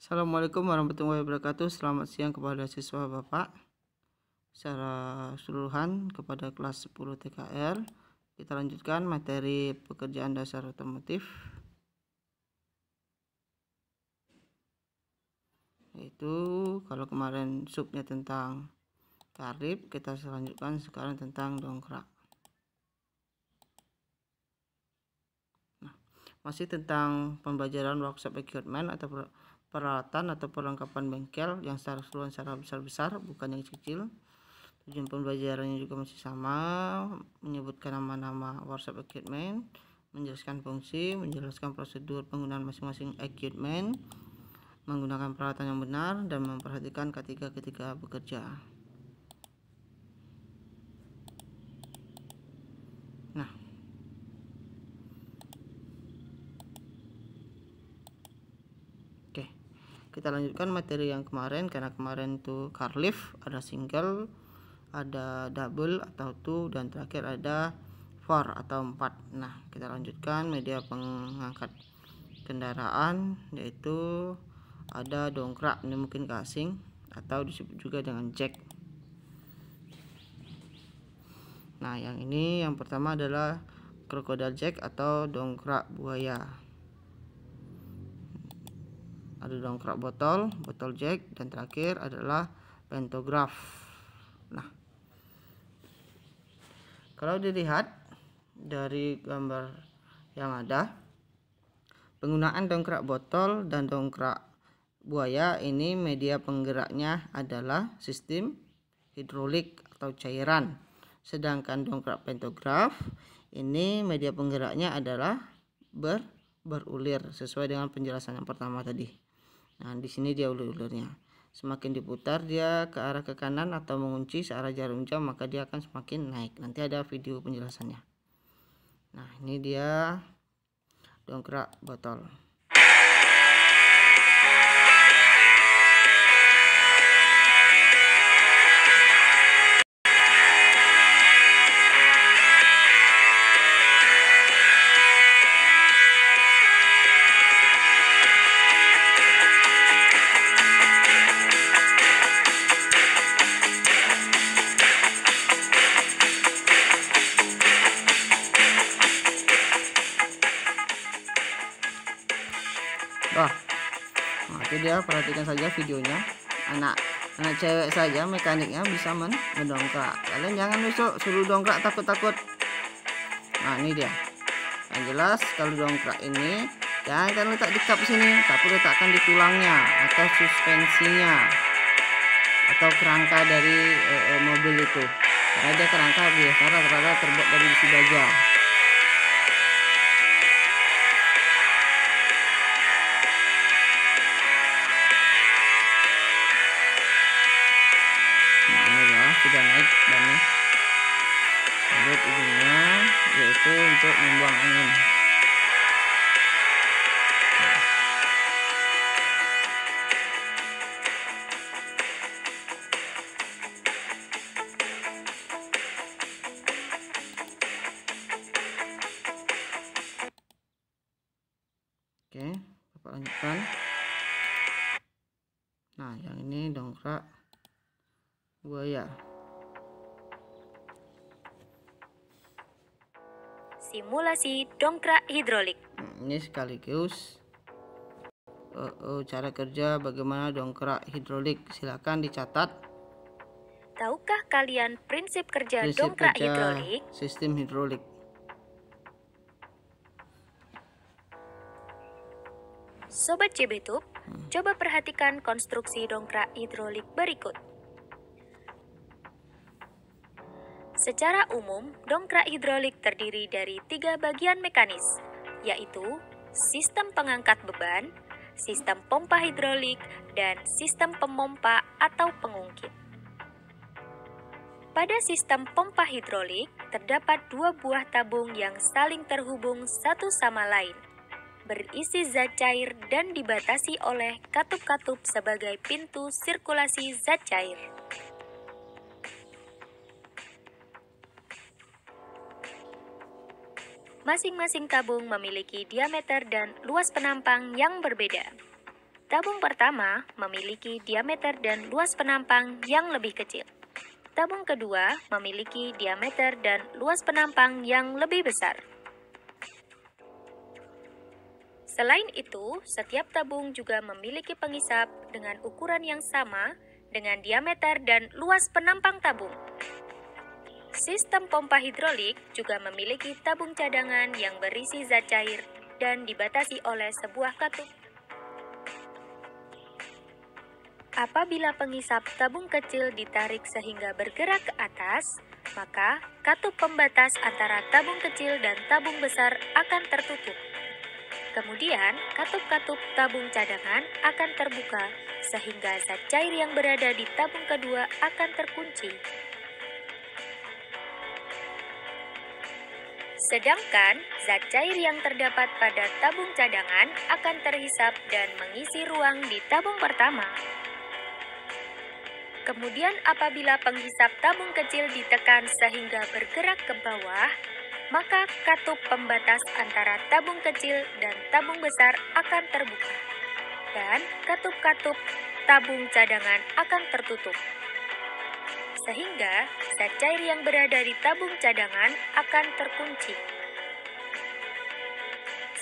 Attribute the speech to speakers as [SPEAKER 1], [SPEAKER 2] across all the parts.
[SPEAKER 1] Assalamualaikum warahmatullahi wabarakatuh. Selamat siang kepada siswa Bapak secara keseluruhan kepada kelas 10 TKR. Kita lanjutkan materi pekerjaan dasar otomotif, yaitu kalau kemarin subnya tentang tarif, kita lanjutkan sekarang tentang dongkrak. Masih tentang pembelajaran workshop equipment atau peralatan atau perlengkapan bengkel yang secara keseluruhan secara besar-besar, bukan yang kecil. Tujuan pembelajarannya juga masih sama, menyebutkan nama-nama workshop equipment, menjelaskan fungsi, menjelaskan prosedur penggunaan masing-masing equipment, menggunakan peralatan yang benar, dan memperhatikan ketika bekerja. Nah, oke, kita lanjutkan materi yang kemarin, karena kemarin itu car lift, ada single, ada double atau two, dan terakhir ada four atau 4. Nah, kita lanjutkan media pengangkat kendaraan, yaitu ada dongkrak, ini mungkin gasing atau disebut juga dengan jack. Nah, yang ini yang pertama adalah crocodile jack atau dongkrak buaya. Ada dongkrak botol jack, dan terakhir adalah pantograph. Nah, kalau dilihat dari gambar yang ada, penggunaan dongkrak botol dan dongkrak buaya ini media penggeraknya adalah sistem hidrolik atau cairan. Sedangkan dongkrak pantograph ini media penggeraknya adalah berulir sesuai dengan penjelasan yang pertama tadi. Nah, di sini dia ulir-ulirnya. Semakin diputar dia ke arah ke kanan atau mengunci searah jarum jam, maka dia akan semakin naik. Nanti ada video penjelasannya. Nah, ini dia dongkrak botol. Nah, itu dia, perhatikan saja videonya. Anak cewek saja mekaniknya bisa mendongkrak. Kalian jangan besok suruh dongkrak takut-takut. Nah, ini dia. Yang jelas kalau dongkrak ini jangan kalian letak di kap sini, tapi letakkan di tulangnya atau suspensinya atau kerangka dari mobil itu. Karena dia kerangka biasa rata-rata terbuat dari besi baja. Sudah naik bannya, lanjut ujungnya yaitu untuk membuang angin. Oke, Bapak lanjutkan. Nah, yang ini dongkrak buaya.
[SPEAKER 2] Simulasi dongkrak hidrolik.
[SPEAKER 1] Ini sekaligus cara kerja bagaimana dongkrak hidrolik. Silakan dicatat.
[SPEAKER 2] Tahukah kalian prinsip kerja dongkrak hidrolik?
[SPEAKER 1] Sistem hidrolik.
[SPEAKER 2] Sobat CBTube, coba perhatikan konstruksi dongkrak hidrolik berikut. Secara umum, dongkrak hidrolik terdiri dari 3 bagian mekanis, yaitu sistem pengangkat beban, sistem pompa hidrolik, dan sistem pemompa atau pengungkit. Pada sistem pompa hidrolik, terdapat 2 buah tabung yang saling terhubung satu sama lain, berisi zat cair dan dibatasi oleh katup-katup sebagai pintu sirkulasi zat cair. Masing-masing tabung memiliki diameter dan luas penampang yang berbeda. Tabung pertama memiliki diameter dan luas penampang yang lebih kecil. Tabung kedua memiliki diameter dan luas penampang yang lebih besar. Selain itu, setiap tabung juga memiliki pengisap dengan ukuran yang sama dengan diameter dan luas penampang tabung. Sistem pompa hidrolik juga memiliki tabung cadangan yang berisi zat cair dan dibatasi oleh sebuah katup. Apabila pengisap tabung kecil ditarik sehingga bergerak ke atas, maka katup pembatas antara tabung kecil dan tabung besar akan tertutup. Kemudian, katup-katup tabung cadangan akan terbuka sehingga zat cair yang berada di tabung kedua akan terkunci. Sedangkan zat cair yang terdapat pada tabung cadangan akan terhisap dan mengisi ruang di tabung pertama. Kemudian apabila penghisap tabung kecil ditekan sehingga bergerak ke bawah, maka katup pembatas antara tabung kecil dan tabung besar akan terbuka. Dan katup-katup tabung cadangan akan tertutup. Sehingga zat cair yang berada di tabung cadangan akan terkunci.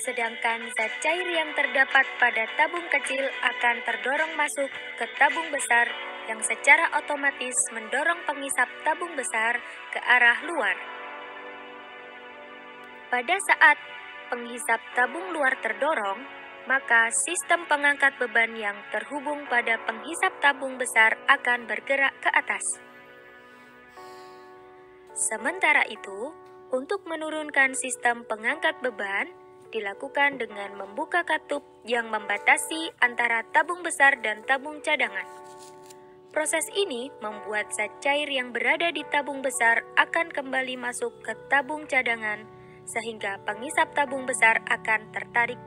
[SPEAKER 2] Sedangkan zat cair yang terdapat pada tabung kecil akan terdorong masuk ke tabung besar yang secara otomatis mendorong pengisap tabung besar ke arah luar. Pada saat penghisap tabung luar terdorong, maka sistem pengangkat beban yang terhubung pada penghisap tabung besar akan bergerak ke atas. Sementara itu, untuk menurunkan sistem pengangkat beban, dilakukan dengan membuka katup yang membatasi antara tabung besar dan tabung cadangan. Proses ini membuat zat cair yang berada di tabung besar akan kembali masuk ke tabung cadangan, sehingga penghisap tabung besar akan tertarik.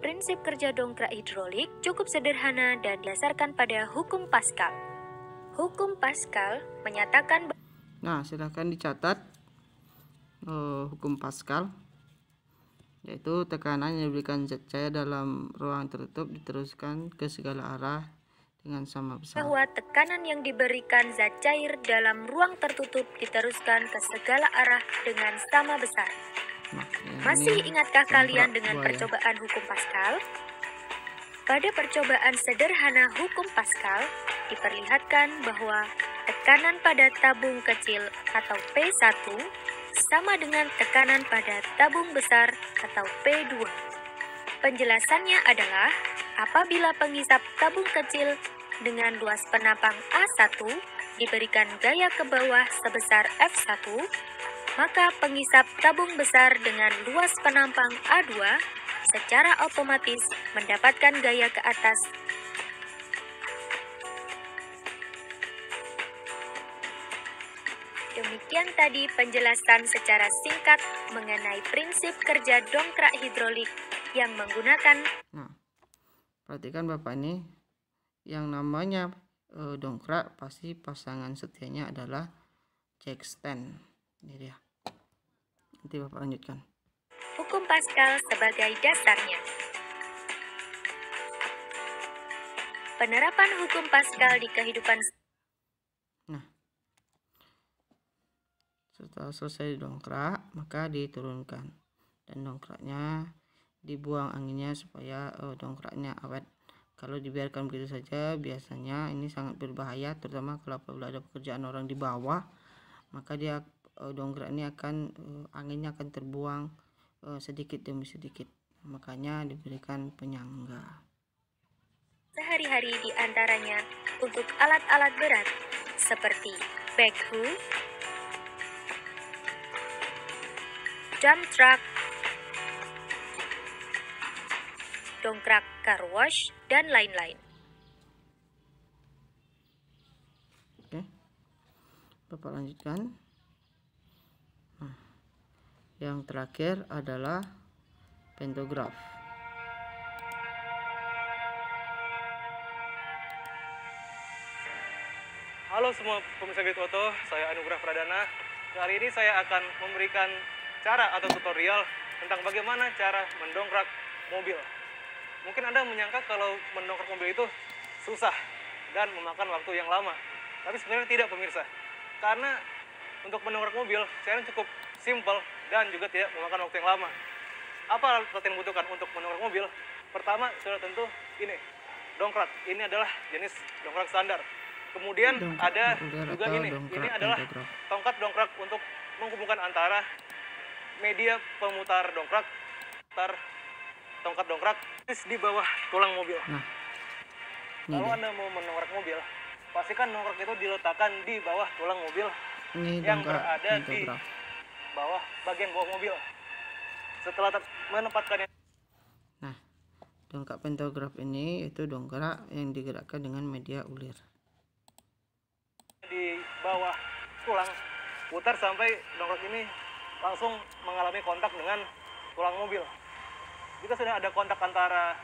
[SPEAKER 2] Prinsip kerja dongkrak hidrolik cukup sederhana dan didasarkan pada hukum Pascal. Hukum Pascal menyatakan
[SPEAKER 1] Nah, silahkan dicatat hukum Pascal, yaitu tekanan yang diberikan zat cair dalam ruang tertutup diteruskan ke segala arah dengan sama besar.
[SPEAKER 2] bahwa tekanan yang diberikan zat cair dalam ruang tertutup diteruskan ke segala arah dengan sama besar.
[SPEAKER 1] Nah,
[SPEAKER 2] Masih
[SPEAKER 1] ini
[SPEAKER 2] ingatkah kalian
[SPEAKER 1] dongkrak
[SPEAKER 2] dengan
[SPEAKER 1] buaya.
[SPEAKER 2] percobaan hukum Pascal? Pada percobaan sederhana hukum Pascal, diperlihatkan bahwa tekanan pada tabung kecil atau P1 sama dengan tekanan pada tabung besar atau P2. Penjelasannya adalah apabila penghisap tabung kecil dengan luas penampang A1 diberikan gaya ke bawah sebesar F1, maka penghisap tabung besar dengan luas penampang A2 secara otomatis mendapatkan gaya ke atas. Demikian tadi penjelasan secara singkat mengenai prinsip kerja dongkrak hidrolik yang menggunakan.
[SPEAKER 1] Nah, perhatikan Bapak ini, yang namanya dongkrak pasti pasangan setianya adalah jack stand. Ini dia. Nanti Bapak lanjutkan.
[SPEAKER 2] Hukum Pascal sebagai dasarnya. Penerapan hukum Pascal di kehidupan.
[SPEAKER 1] Nah, setelah selesai dongkrak, maka diturunkan, dan dongkraknya dibuang anginnya supaya dongkraknya awet. Kalau dibiarkan begitu saja, biasanya ini sangat berbahaya, terutama kalau apabila ada pekerjaan orang di bawah, maka dia dongkrak ini akan anginnya akan terbuang sedikit demi sedikit. Makanya diberikan penyangga.
[SPEAKER 2] Sehari-hari diantaranya untuk alat-alat berat seperti backhoe, dump truck, dongkrak car wash, dan lain-lain.
[SPEAKER 1] Oke, Bapak lanjutkan. Nah, yang terakhir adalah pantograf.
[SPEAKER 3] Halo semua pemirsa Grid Auto, saya Anugrah Pradana. Kali ini saya akan memberikan cara atau tutorial tentang bagaimana cara mendongkrak mobil. Mungkin Anda menyangka kalau mendongkrak mobil itu susah dan memakan waktu yang lama. Tapi sebenarnya tidak pemirsa. Karena untuk mendongkrak mobil sebenarnya cukup simpel dan juga tidak memakan waktu yang lama. Apa alat yang dibutuhkan untuk mendongkrak mobil? Pertama sudah tentu ini, dongkrak. Ini adalah jenis dongkrak standar. Kemudian
[SPEAKER 1] Dongkrak
[SPEAKER 3] ada
[SPEAKER 1] reguler
[SPEAKER 3] juga
[SPEAKER 1] atau
[SPEAKER 3] ini
[SPEAKER 1] dongkrak
[SPEAKER 3] adalah
[SPEAKER 1] pantograf.
[SPEAKER 3] tongkat dongkrak untuk menghubungkan antara media pemutar dongkrak, tongkat dongkrak di bawah tulang mobil.
[SPEAKER 1] Nah, ini
[SPEAKER 3] Kalau
[SPEAKER 1] dia.
[SPEAKER 3] Anda mau mendongkrak mobil, pastikan dongkrak itu diletakkan di bawah tulang mobil
[SPEAKER 1] Ini
[SPEAKER 3] yang
[SPEAKER 1] dongkrak
[SPEAKER 3] berada di
[SPEAKER 1] pantograf.
[SPEAKER 3] bawah bagian bawah mobil. Setelah menempatkannya
[SPEAKER 1] Nah, dongkrak pantograf ini itu dongkrak yang digerakkan dengan media ulir.
[SPEAKER 3] di bawah tulang, putar sampai dongkrak ini langsung mengalami kontak dengan tulang mobil. Jika sudah ada kontak antara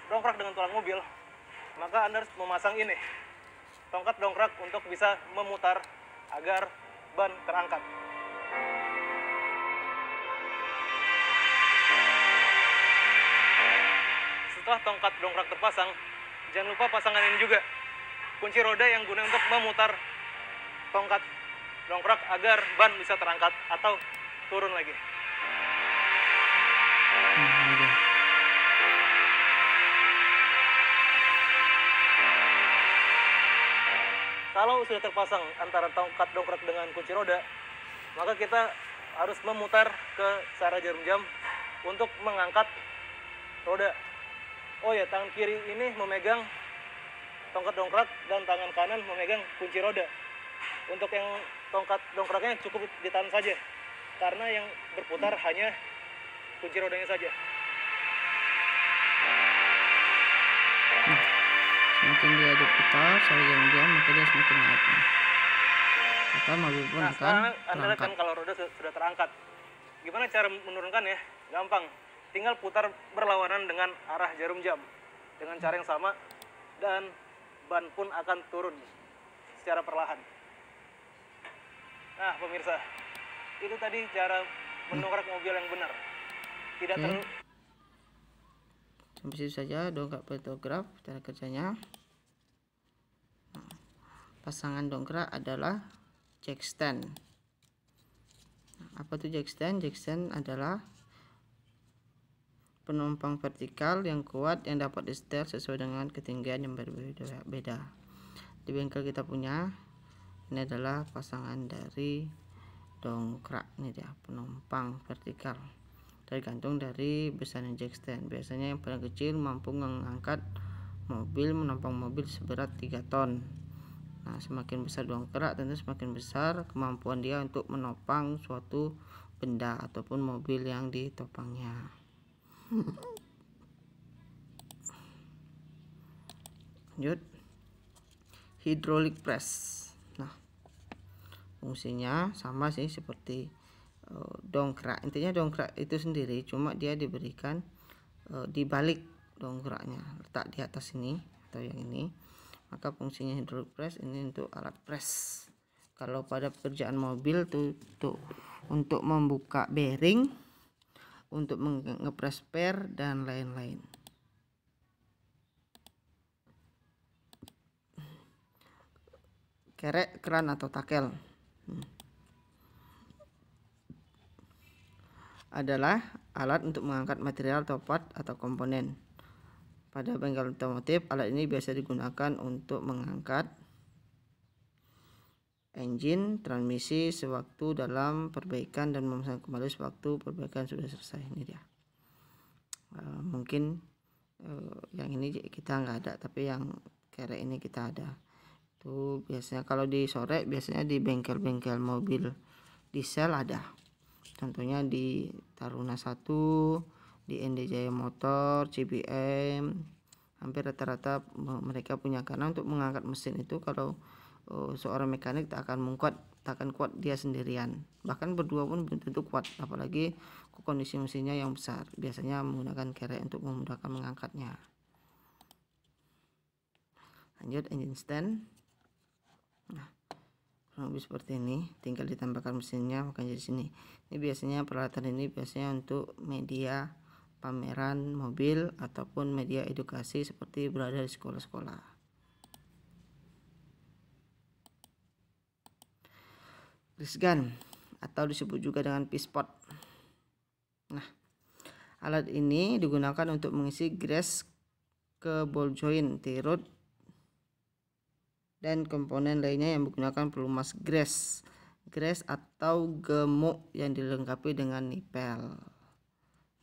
[SPEAKER 3] dongkrak dengan tulang mobil, maka Anda harus memasang ini, tongkat dongkrak untuk bisa memutar agar ban terangkat. Setelah tongkat dongkrak terpasang, jangan lupa pasangan ini juga, kunci roda yang guna untuk memutar tongkat dongkrak agar ban bisa terangkat atau turun lagi.
[SPEAKER 1] Ini dia.
[SPEAKER 3] Kalau sudah terpasang antara tongkat dongkrak dengan kunci roda, maka kita harus memutar ke searah jarum jam untuk mengangkat roda. Oh ya, tangan kiri ini memegang tongkat dongkrak dan tangan kanan memegang kunci roda. Untuk yang tongkat dongkraknya cukup ditahan saja, karena yang berputar hanya kunci rodanya saja.
[SPEAKER 1] Semakin dia diputar searah jarum jam, maka dia semakin naik. Maka mobil pun
[SPEAKER 3] Nah,
[SPEAKER 1] akan
[SPEAKER 3] sekarang Anda lihat
[SPEAKER 1] terangkat.
[SPEAKER 3] kan kalau roda sudah terangkat. Gimana cara menurunkannya? Gampang. Tinggal putar berlawanan dengan arah jarum jam. Dengan cara yang sama. Dan ban pun akan turun secara perlahan. Nah, pemirsa. Itu tadi cara mendongkrak mobil yang benar. Tidak
[SPEAKER 1] Oke.
[SPEAKER 3] terlalu...
[SPEAKER 1] Sampai situ saja dongkrak pantograf cara kerjanya. Nah, pasangan dongkrak adalah jack stand. Nah, apa tuh jack stand? Jack stand adalah penumpang vertikal yang kuat yang dapat disetel sesuai dengan ketinggian yang berbeda-beda. Di bengkel kita punya ini adalah pasangan dari dongkrak. Ini dia, penumpang vertikal. Tergantung dari besarnya jack stand. Biasanya yang paling kecil mampu mengangkat menopang mobil seberat 3 ton. Nah, semakin besar dongkrak tentu semakin besar kemampuan dia untuk menopang suatu benda ataupun mobil yang ditopangnya. Lanjut, hydraulic press. Nah, fungsinya sama sih seperti dongkrak. Intinya dongkrak itu sendiri, cuma dia diberikan di balik dongkraknya, letak di atas ini atau yang ini. Maka fungsinya hydraulic press ini untuk alat press. Kalau pada pekerjaan mobil tuh untuk membuka bearing, untuk ngepres spare dan lain-lain. Kerek, keran atau takel adalah alat untuk mengangkat material atau part atau komponen. Pada bengkel otomotif, alat ini biasa digunakan untuk mengangkat engine, transmisi sewaktu dalam perbaikan dan memasang kembali sewaktu perbaikan sudah selesai. Ini dia. Mungkin yang ini kita nggak ada, tapi yang kerek ini kita ada. Itu biasanya kalau di sore biasanya di bengkel-bengkel mobil diesel ada. Contohnya di Taruna 1, di ND Jaya Motor, CBM, hampir rata-rata mereka punya, karena untuk mengangkat mesin itu kalau seorang mekanik tak akan kuat dia sendirian, bahkan berdua pun belum tentu kuat, apalagi kondisi mesinnya yang besar. Biasanya menggunakan kerek untuk memudahkan mengangkatnya. Lanjut, engine stand. Nah, kurang lebih seperti ini, tinggal ditambahkan mesinnya, makanya di sini. Ini biasanya peralatan ini biasanya untuk media pameran mobil ataupun media edukasi seperti berada di sekolah-sekolah. Grease gun atau disebut juga dengan pispot. Nah, alat ini digunakan untuk mengisi grease ke ball joint, T-rod, dan komponen lainnya yang menggunakan pelumas grease atau gemuk yang dilengkapi dengan nipel.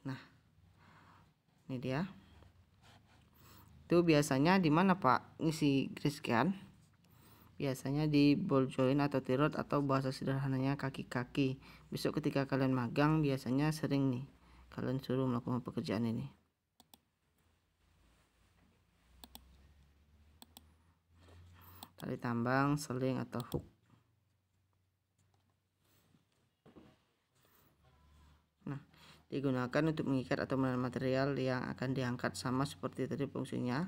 [SPEAKER 1] Nah, ini dia. Itu biasanya di mana Pak ngisi grease gun? Biasanya di ball joint atau T-rod atau bahasa sederhananya kaki-kaki. Besok ketika kalian magang biasanya sering nih kalian suruh melakukan pekerjaan ini. Tali tambang, seling atau hook. Nah, digunakan untuk mengikat atau menahan material yang akan diangkat, sama seperti tadi fungsinya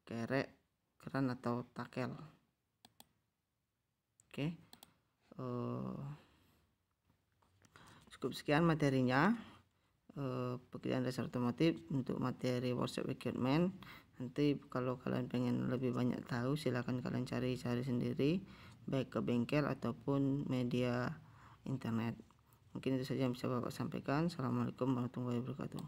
[SPEAKER 1] kerek, keran atau takel. Oke. Cukup sekian materinya. Pekerjaan dasar otomotif untuk materi workshop equipment. Nanti kalau kalian pengen lebih banyak tahu silahkan kalian cari sendiri, baik ke bengkel ataupun media internet. Mungkin itu saja yang bisa Bapak sampaikan. Assalamualaikum warahmatullahi wabarakatuh.